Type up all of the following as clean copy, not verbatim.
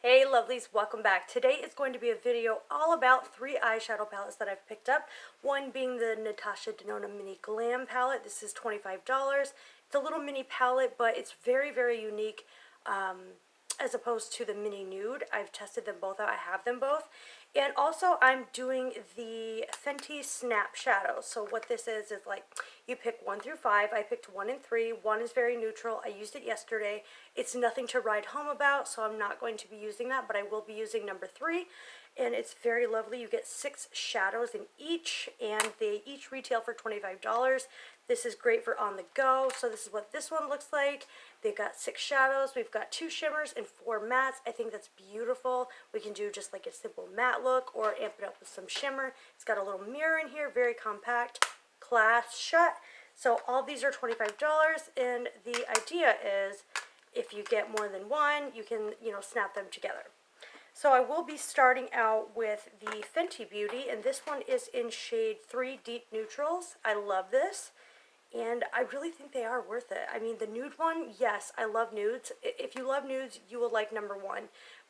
Hey lovelies, welcome back. Today is going to be a video all about 3 eyeshadow palettes that I've picked up. One being the Natasha Denona Mini Glam palette. This is $25. It's a little mini palette, but it's very, very unique as opposed to the Mini Nude. I've tested them both out. I have them both. And also I'm doing the Fenty Snapshadows. So what this is like you pick 1 through 5. I picked 1 and 3. 1 is very neutral. I used it yesterday. It's nothing to write home about, so I'm not going to be using that, but I will be using number 3. And it's very lovely. You get 6 shadows in each, and they each retail for $25. This is great for on the go. So this is what this one looks like. They've got 6 shadows. We've got 2 shimmers and 4 mattes. I think that's beautiful. We can do just like a simple matte look or amp it up with some shimmer. It's got a little mirror in here, very compact, clasp shut. So all these are $25, and the idea is if you get more than one, you can, snap them together. So I will be starting out with the Fenty Beauty, and this one is in shade 3 Deep Neutrals. I love this, and I really think they are worth it. I mean, the nude one, yes, I love nudes. If you love nudes, you will like number 1.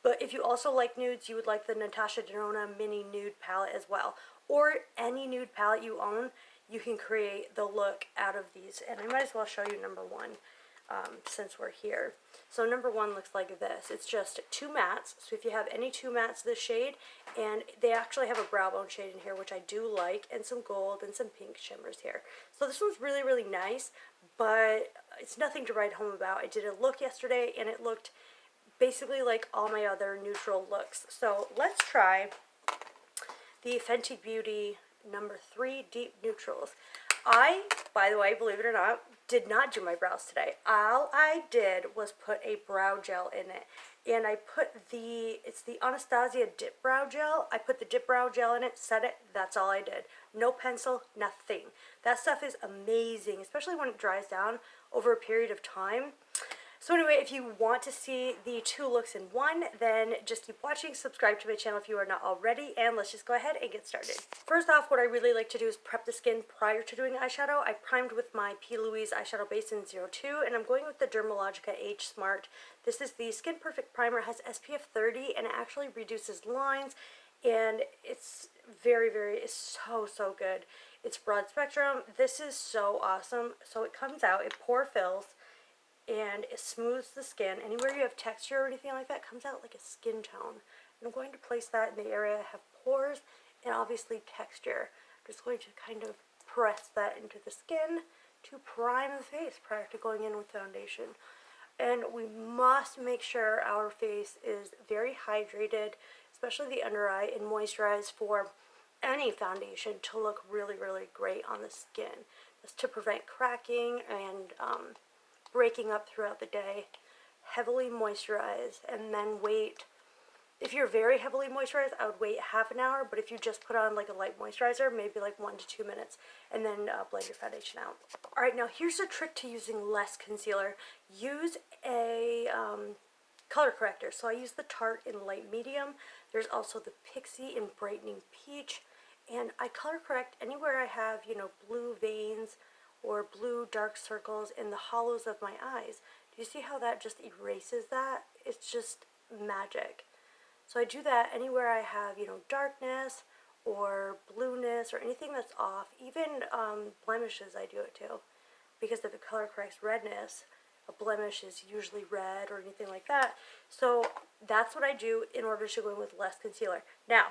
But if you also like nudes, you would like the Natasha Denona Mini Nude palette as well. Or any nude palette you own, you can create the look out of these. And I might as well show you number 1. Since we're here. So number 1 looks like this. It's just 2 mattes. So if you have any 2 mattes this shade, and they actually have a brow bone shade in here, which I do like, and some gold and some pink shimmers here. So this one's really, really nice, but it's nothing to write home about. I did a look yesterday, and it looked basically like all my other neutral looks. So let's try the Fenty Beauty number 3 Deep Neutrals. I, by the way, believe it or not, did not do my brows today. All I did was put a brow gel in it. And I put it's the Anastasia Dip Brow Gel. I put the Dip Brow Gel in it, set it, that's all I did. No pencil, nothing. That stuff is amazing, especially when it dries down over a period of time. So anyway, if you want to see the 2 looks in one, then just keep watching, subscribe to my channel if you are not already, and let's just go ahead and get started. First off, what I really like to do is prep the skin prior to doing eyeshadow. I primed with my P. Louise eyeshadow base in 02, and I'm going with the Dermalogica Age Smart. This is the Skin Perfect Primer. It has SPF 30, and it actually reduces lines, and it's it's so good. It's broad spectrum. This is so awesome. So it comes out, it pore fills, and it smooths the skin. Anywhere you have texture or anything like that, comes out like a skin tone. And I'm going to place that in the area that have pores and obviously texture. I'm just going to kind of press that into the skin to prime the face prior to going in with foundation. And we must make sure our face is very hydrated, especially the under eye, and moisturized for any foundation to look really, really great on the skin. That's to prevent cracking and breaking up throughout the day. Heavily moisturize, and then wait. If you're very heavily moisturized, I would wait half an hour, but if you just put on like a light moisturizer, maybe like 1 to 2 minutes, and then blend your foundation out. Alright, now here's a trick to using less concealer. Use a color corrector. So I use the Tarte in light medium. There's also the Pixie in brightening peach, and I color correct anywhere I have, blue veins or blue dark circles in the hollows of my eyes. Do you see how that just erases that? It's just magic. So I do that anywhere I have, darkness or blueness or anything that's off. Even blemishes, I do it too. Because if it color corrects redness, a blemish is usually red or anything like that. So that's what I do in order to go in with less concealer. Now,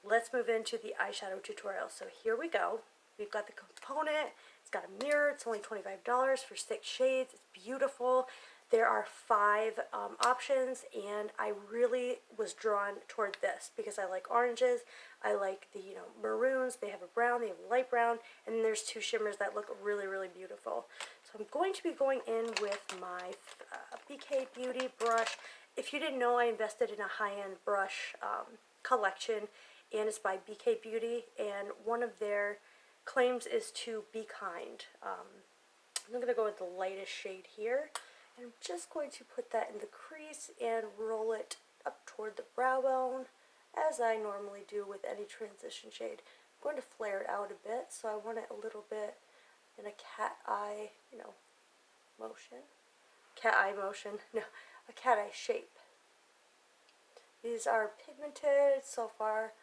let's move into the eyeshadow tutorial. So here we go. We've got the component. It's got a mirror. It's only $25 for 6 shades. It's beautiful. There are 5 options, and I really was drawn toward this because I like oranges. I like the maroons. They have a brown. They have a light brown, and then there's 2 shimmers that look really, really beautiful. So I'm going to be going in with my BK Beauty brush. If you didn't know, I invested in a high-end brush collection, and it's by BK Beauty, and one of their claims is to be kind. I'm going to go with the lightest shade here, and I'm just going to put that in the crease and roll it up toward the brow bone, as I normally do with any transition shade. I'm going to flare it out a bit, so I want it a little bit in a cat eye, motion. Cat eye motion, no, a cat eye shape. These are pigmented so far.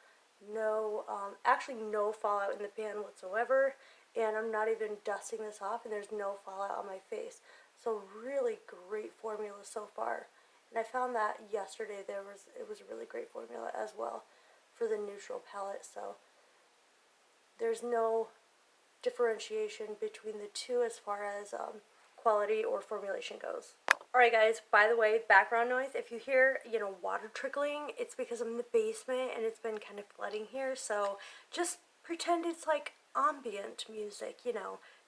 No, actually no fallout in the pan whatsoever, and I'm not even dusting this off, and there's no fallout on my face. So really great formula so far. And I found that yesterday it was a really great formula as well for the neutral palette. So there's no differentiation between the two as far as quality or formulation goes. Alright guys, by the way, background noise, if you hear, water trickling, it's because I'm in the basement and it's been kind of flooding here, so just pretend it's like ambient music,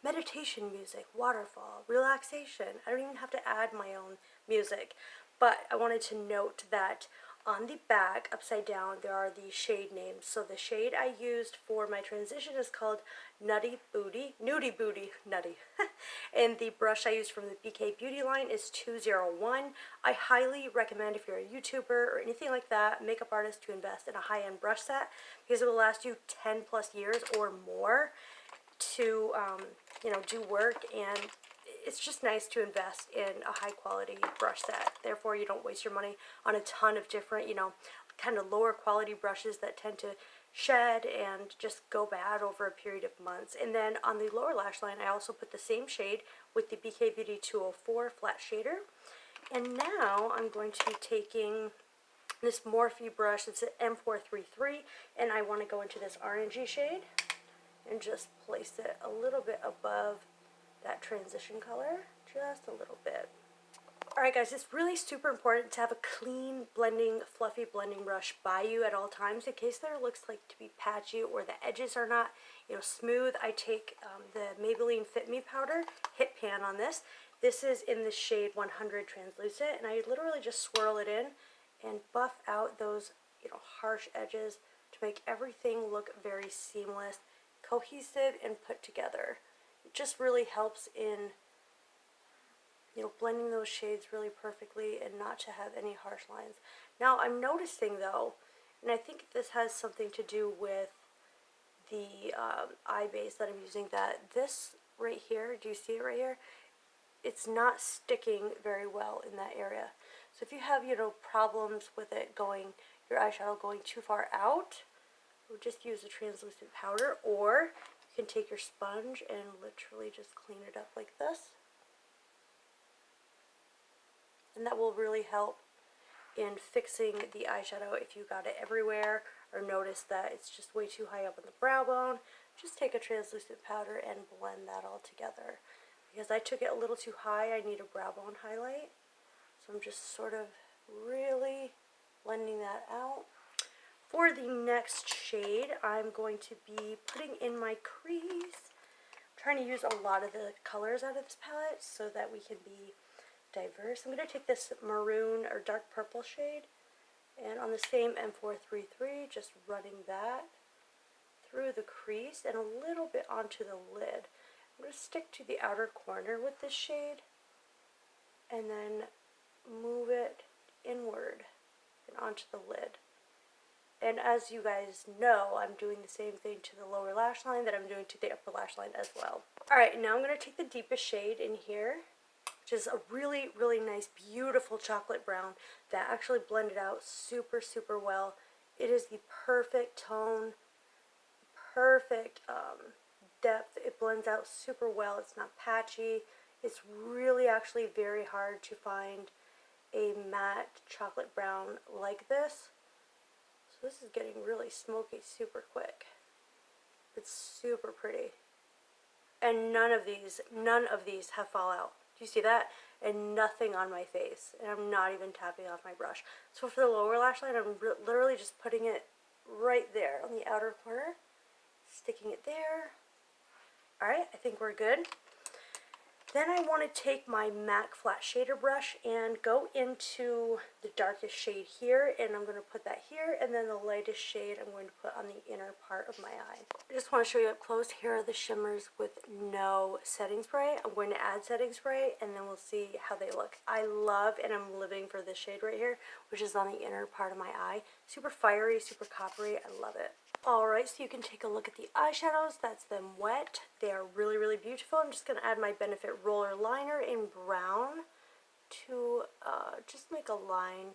meditation music, waterfall, relaxation. I don't even have to add my own music, but I wanted to note that on the back, upside down, there are the shade names. So the shade I used for my transition is called Nutty Booty, Nutty. And the brush I used from the BK Beauty line is 201. I highly recommend, if you're a YouTuber or anything like that, makeup artist, to invest in a high-end brush set, because it will last you 10 plus years or more to, do work, and it's just nice to invest in a high quality brush set. Therefore, you don't waste your money on a ton of different, kind of lower quality brushes that tend to shed and just go bad over a period of months. And then on the lower lash line, I also put the same shade with the BK Beauty 204 flat shader. And now I'm going to be taking this Morphe brush. It's an M433, and I want to go into this orangey shade and just place it a little bit above that transition color, just a little bit. Alright guys, it's really super important to have a clean blending, fluffy blending brush by you at all times in case there looks like to be patchy or the edges are not, smooth. I take the Maybelline Fit Me powder, hit pan on this. This is in the shade 100 translucent, and I literally just swirl it in and buff out those, harsh edges to make everything look very seamless, cohesive, and put together. It just really helps in, blending those shades really perfectly and not to have any harsh lines. Now I'm noticing though, and I think this has something to do with the eye base that I'm using, that this right here, do you see it right here? It's not sticking very well in that area. So if you have, problems with it going, your eyeshadow going too far out, we'll just use a translucent powder, or you can take your sponge and literally just clean it up like this. And that will really help in fixing the eyeshadow if you got it everywhere or notice that it's just way too high up on the brow bone. Just take a translucent powder and blend that all together. Because I took it a little too high, I need a brow bone highlight. So I'm just sort of really blending that out. For the next shade, I'm going to be putting in my crease. I'm trying to use a lot of the colors out of this palette so that we can be diverse. I'm going to take this maroon or dark purple shade, and on the same M433, just running that through the crease and a little bit onto the lid. I'm going to stick to the outer corner with this shade and then move it inward and onto the lid. And as you guys know, I'm doing the same thing to the lower lash line that I'm doing to the upper lash line as well. Alright, now I'm going to take the deepest shade in here, which is a really, really nice, beautiful chocolate brown that actually blended out super, super well. It is the perfect tone, perfect depth. It blends out super well. It's not patchy. It's really actually very hard to find a matte chocolate brown like this. So this is getting really smoky super quick. It's super pretty. And none of these have fallout. Do you see that? And nothing on my face. And I'm not even tapping off my brush. So for the lower lash line, I'm literally just putting it right there on the outer corner. Sticking it there. Alright, I think we're good. Then I want to take my MAC flat shader brush and go into the darkest shade here, and I'm going to put that here, and then the lightest shade I'm going to put on the inner part of my eye. I just want to show you up close. Here are the shimmers with no setting spray. I'm going to add setting spray, and then we'll see how they look. I love, and I'm living for this shade right here, which is on the inner part of my eye. Super fiery, super coppery. I love it. Alright, so you can take a look at the eyeshadows. That's them wet. They are really, really beautiful. I'm just going to add my Benefit Roller Liner in brown to just make a line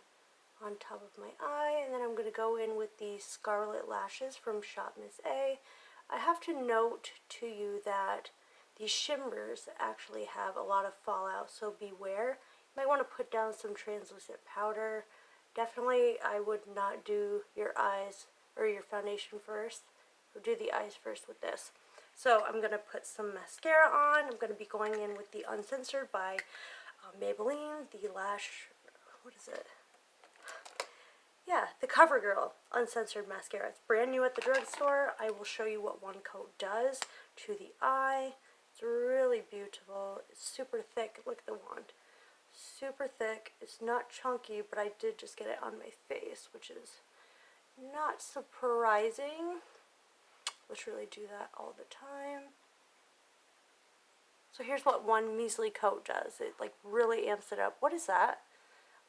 on top of my eye, and then I'm going to go in with the Scarlet Lashes from Shop Miss A. I have to note to you that these shimmers actually have a lot of fallout, so beware. You might want to put down some translucent powder. Definitely, I would not do your eyes or your foundation first. Or do the eyes first with this. So I'm going to put some mascara on. I'm going to be going in with the Uncensored by Maybelline, the lash, what is it? Yeah, the CoverGirl Uncensored Mascara. It's brand new at the drugstore. I will show you what one coat does to the eye. It's really beautiful. It's super thick. Look at the wand. Super thick. It's not chunky, but I did just get it on my face, which is not surprising. Let's really do that all the time. So here's what one measly coat does. It like really amps it up. What is that?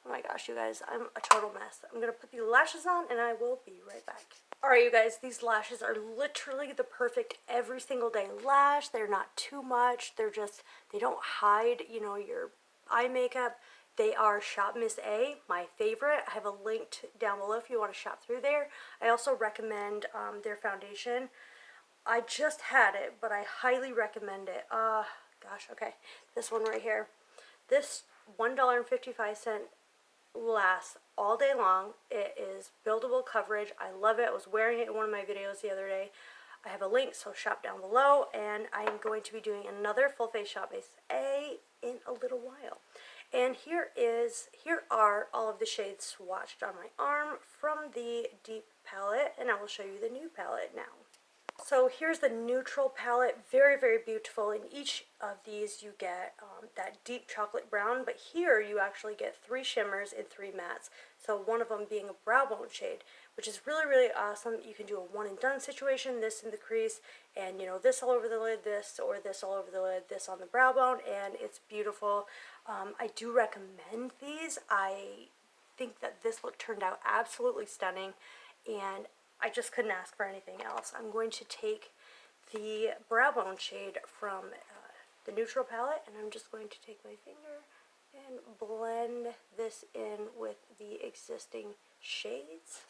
Oh my gosh, you guys, I'm a total mess. I'm going to put the lashes on and I will be right back. Alright, you guys, these lashes are literally the perfect every single day lash. They're not too much. They're just, they don't hide, you know, your eye makeup. They are Shop Miss A, my favorite. I have a link down below if you want to shop through there. I also recommend their foundation. I just had it, but I highly recommend it. Gosh, okay. This one right here. This $1.55 lasts all day long. It is buildable coverage. I love it. I was wearing it in one of my videos the other day. I have a link, so shop down below. And I am going to be doing another full face Shop Miss A in a little while. And here are all of the shades swatched on my arm from the Deep palette, and I will show you the new palette now. So here's the neutral palette, very, very beautiful. In each of these you get that deep chocolate brown, but here you actually get 3 shimmers and 3 mattes. So one of them being a brow bone shade, which is really, really awesome. You can do a one and done situation, this in the crease, and you know, this all over the lid, this, or this all over the lid, this on the brow bone, and it's beautiful. I do recommend these. I think that this look turned out absolutely stunning, and I just couldn't ask for anything else. I'm going to take the brow bone shade from the neutral palette, and I'm just going to take my finger and blend this in with the existing shades.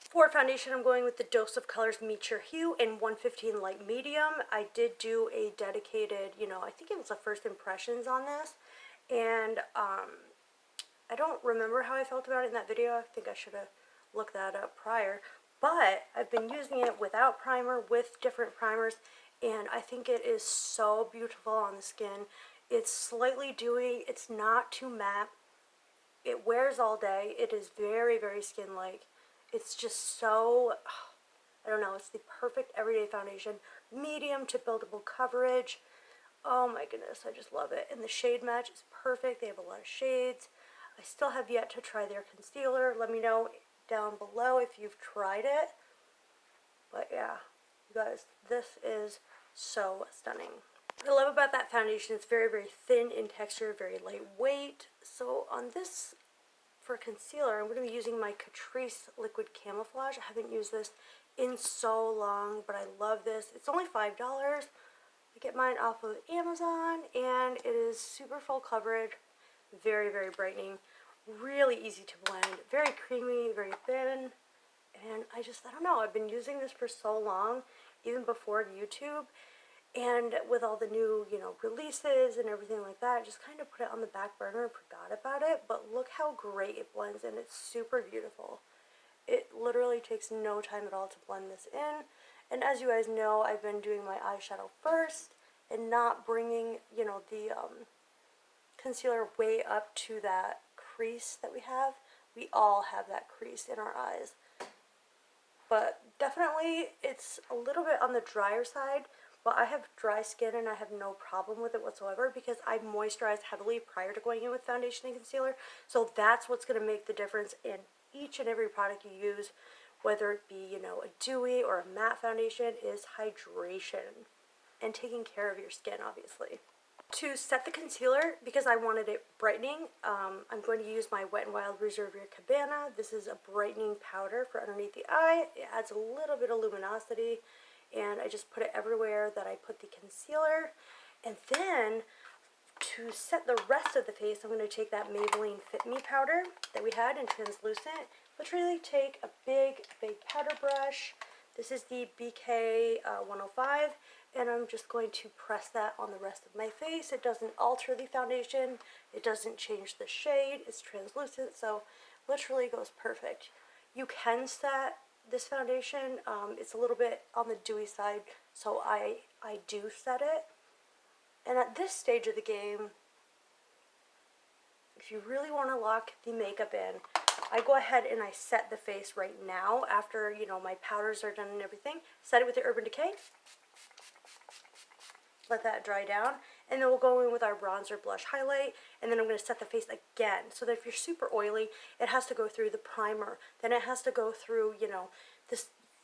For foundation, I'm going with the Dose of Colors Meet Your Hue in 115 Light Medium. I did do a dedicated, you know, I think it was a first impressions on this, and I don't remember how I felt about it in that video. I think I should have looked that up prior. But I've been using it without primer, with different primers, and I think it is so beautiful on the skin. It's slightly dewy, it's not too matte, it wears all day, it is very, very skin-like. It's just so, I don't know, it's the perfect everyday foundation. Medium to buildable coverage. Oh my goodness, I just love it. And the shade match is perfect. They have a lot of shades. I still have yet to try their concealer. Let me know down below if you've tried it. But yeah, you guys, this is so stunning. What I love about that foundation, it's very, very thin in texture, very lightweight. So on this, for concealer, I'm going to be using my Catrice Liquid Camouflage. I haven't used this in so long, but I love this. It's only $5. I get mine off of Amazon, and it is super full coverage, very, very brightening. Really easy to blend, very creamy, very thin, and I don't know, I've been using this for so long, even before YouTube, and with all the new, you know, releases and everything like that, I just kind of put it on the back burner and forgot about it, but look how great it blends in. It's super beautiful. It literally takes no time at all to blend this in, and as you guys know, I've been doing my eyeshadow first, and not bringing, you know, the concealer way up to that crease that we have. We all have that crease in our eyes, but definitely it's a little bit on the drier side, but I have dry skin and I have no problem with it whatsoever because I moisturize heavily prior to going in with foundation and concealer. So that's what's going to make the difference in each and every product you use, whether it be, you know, a dewy or a matte foundation, is hydration and taking care of your skin, obviously. To set the concealer, because I wanted it brightening, I'm going to use my Wet n Wild Reserve Your Cabana. This is a brightening powder for underneath the eye. It adds a little bit of luminosity, and I just put it everywhere that I put the concealer. And then To set the rest of the face, I'm going to take that Maybelline Fit Me powder that we had in translucent. Literally take a big powder brush. This is the BK 105, and I'm just going to press that on the rest of my face. It doesn't alter the foundation. It doesn't change the shade. It's translucent, so literally goes perfect. You can set this foundation. It's a little bit on the dewy side, so I do set it. And at this stage of the game, if you really want to lock the makeup in, I go ahead and I set the face right now after, you know, my powders are done and everything. Set it with the Urban Decay. Let that dry down. And then we'll go in with our bronzer, blush, highlight. And then I'm going to set the face again. So that if you're super oily, it has to go through the primer. Then it has to go through, you know,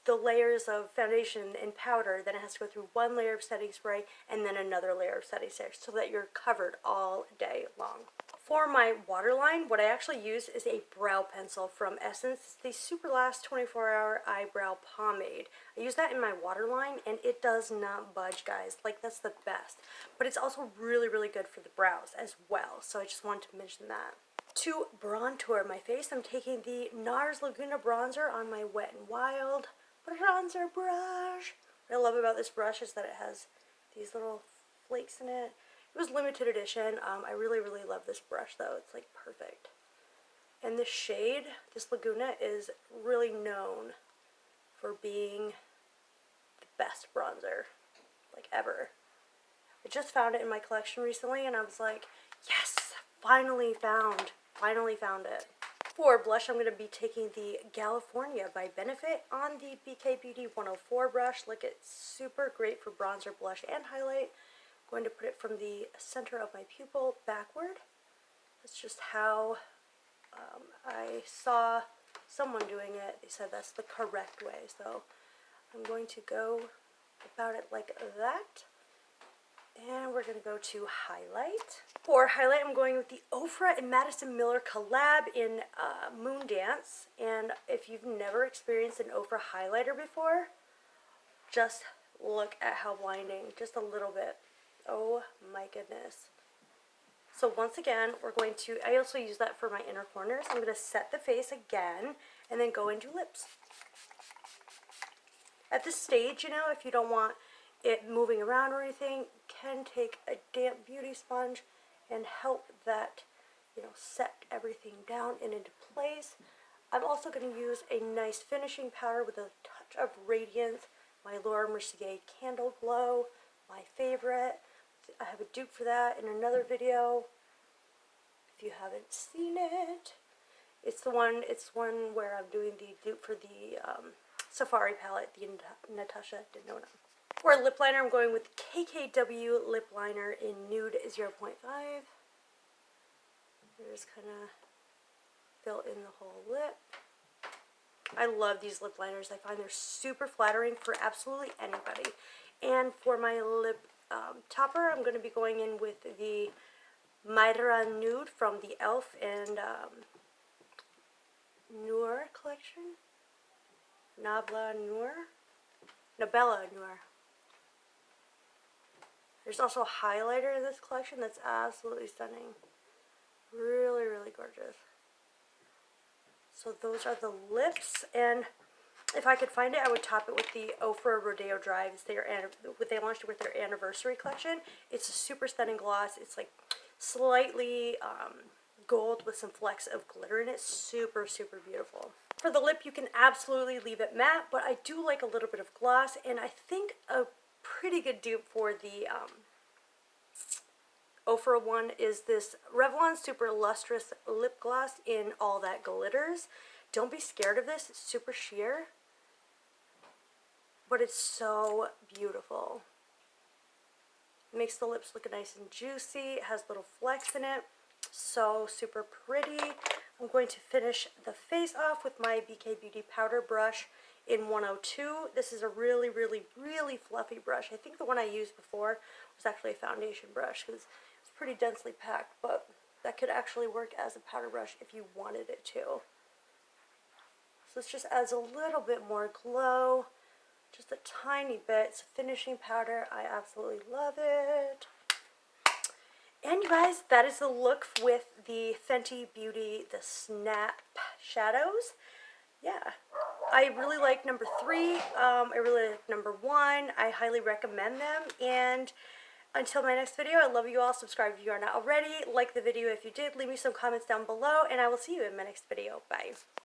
the layers of foundation and powder. Then it has to go through one layer of setting spray and then another layer of setting spray so that you're covered all day long. For my waterline, what I actually use is a brow pencil from Essence. It's the Super Last 24-Hour Eyebrow Pomade. I use that in my waterline and it does not budge, guys. Like, that's the best. But it's also really, really good for the brows as well. So I just wanted to mention that. To bronzer my face, I'm taking the NARS Laguna bronzer on my Wet n Wild bronzer brush. What I love about this brush is that it has these little flakes in it. It was limited edition. I really, really love this brush though. It's like perfect. And this shade, this Laguna, is really known for being the best bronzer, like, ever. I just found it in my collection recently and I was like, yes, finally found it. For blush, I'm going to be taking the California by Benefit on the BK Beauty 104 brush. Look, it's super great for bronzer, blush, and highlight. I'm going to put it from the center of my pupil backward. That's just how I saw someone doing it. They said that's the correct way. So I'm going to go about it like that. And we're going to go to highlight. For highlight, I'm going with the Ofra and Madison Miller collab in Moondance. And if you've never experienced an Ofra highlighter before, just look at how blinding, just a little bit. Oh my goodness. So once again, we're going to, I also use that for my inner corners. I'm going to set the face again and then go into lips. At this stage, you know, if you don't want it moving around or anything, can take a damp beauty sponge and help that, you know, set everything down and into place. I'm also going to use a nice finishing powder with a touch of radiance, my Laura Mercier Candle Glow, my favorite. I have a dupe for that in another video if you haven't seen it. It's one where I'm doing the dupe for the Safari palette, the Natasha denona. For a lip liner, I'm going with KKW lip liner in nude 0.5. Just kind of fill in the whole lip. I love these lip liners. I find they're super flattering for absolutely anybody. And for my lip topper, I'm going to be going in with the Myra Nude from the e.l.f. and Noor collection. Nabla Noor? Nabella Noor. There's also a highlighter in this collection that's absolutely stunning. Really, really gorgeous. So those are the lips, and if I could find it, I would top it with the Ofra Rodeo Drive. They launched it with their anniversary collection. It's a super stunning gloss. It's like slightly gold with some flecks of glitter in it. Super, super beautiful. For the lip, you can absolutely leave it matte, but I do like a little bit of gloss, and I think a pretty good dupe for the Ofra one is this Revlon Super Lustrous Lip Gloss in All That Glitters. Don't be scared of this. It's super sheer, but it's so beautiful. It makes the lips look nice and juicy. It has little flecks in it. So super pretty. I'm going to finish the face off with my BK Beauty powder brush in 102. This is a really, really, really fluffy brush. I think the one I used before was actually a foundation brush because it's pretty densely packed, but that could actually work as a powder brush if you wanted it to. So this just adds a little bit more glow, just a tiny bit. It's a finishing powder. I absolutely love it. And you guys, that is the look with the Fenty Beauty, the Snapshadows. Yeah, I really like number 3. I really like number 1. I highly recommend them. And until my next video, I love you all. Subscribe if you are not already. Like the video if you did. Leave me some comments down below. And I will see you in my next video. Bye.